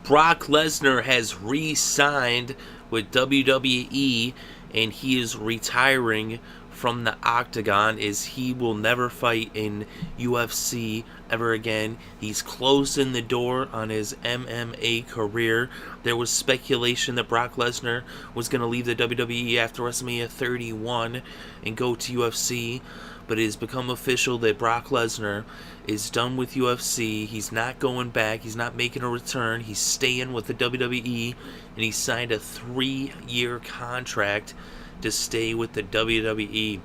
Brock Lesnar has re-signed with WWE, and he is retiring from the octagon, as he will never fight in UFC ever again. He's closing the door on his MMA career. There was speculation that Brock Lesnar was going to leave the WWE after WrestleMania 31 and go to UFC, but it has become official that Brock Lesnar is done with UFC. He's not going back. He's not making a return. He's staying with the WWE, and he signed a 3-year contract to stay with the WWE.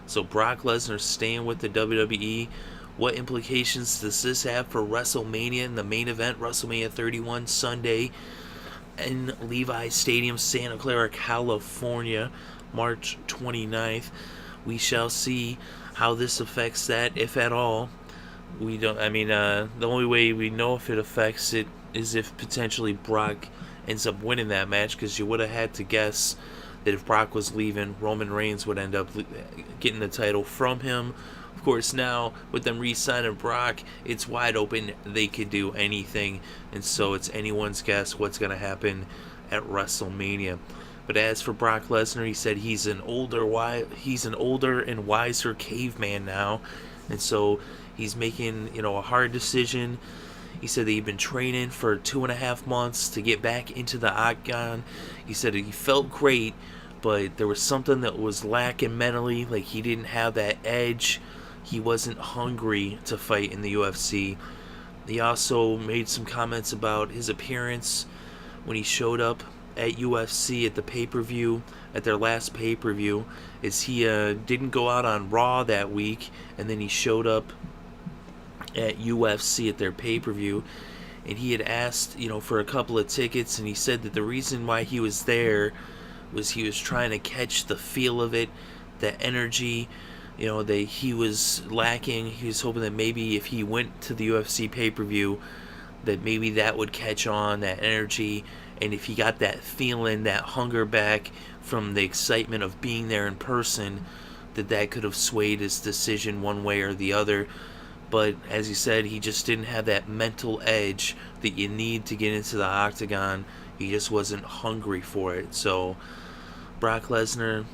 So Brock Lesnar staying with the WWE. What implications does this have for WrestleMania in the main event, WrestleMania 31 Sunday in Levi Stadium, Santa Clara, California, March 29th? We shall see how this affects that, if at all. We don't. I mean, the only way we know if it affects it is if potentially Brock ends up winning that match, because you would have had to guess that if Brock was leaving, Roman Reigns would end up getting the title from him. Of course, now with them re-signing Brock, it's wide open. They could do anything, and so it's anyone's guess what's going to happen at WrestleMania. But as for Brock Lesnar, he said he's an older and wiser caveman now, and so he's making a hard decision. He said that he'd been training for 2.5 months to get back into the octagon. He said he felt great, but there was something that was lacking mentally. Like, he didn't have that edge. He wasn't hungry to fight in the UFC. He also made some comments about his appearance when he showed up at UFC at the pay-per-view, at their last pay-per-view, is he didn't go out on Raw that week, and then he showed up at UFC at their pay-per-view, and he had asked for a couple of tickets, and he said that the reason why he was there was he was trying to catch the feel of it, the energy that he was lacking. He was hoping that maybe if he went to the UFC pay-per-view, that maybe that would catch on, that energy, and if he got that feeling, that hunger back from the excitement of being there in person, that could have swayed his decision one way or the other. But as he said, he just didn't have that mental edge that you need to get into the octagon. He just wasn't hungry for it. So Brock Lesnar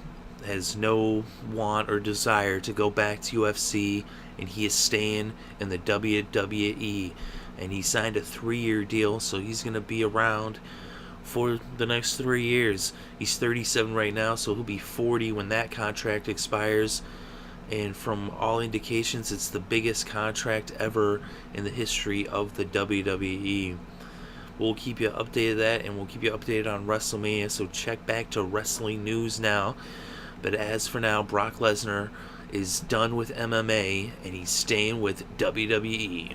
has no want or desire to go back to UFC, and he is staying in the WWE. And he signed a 3-year deal, so he's going to be around for the next 3 years. He's 37 right now, so he'll be 40 when that contract expires. And from all indications, it's the biggest contract ever in the history of the WWE. We'll keep you updated that, and we'll keep you updated on WrestleMania, so check back to Wrestling News now. But as for now, Brock Lesnar is done with MMA, and he's staying with WWE.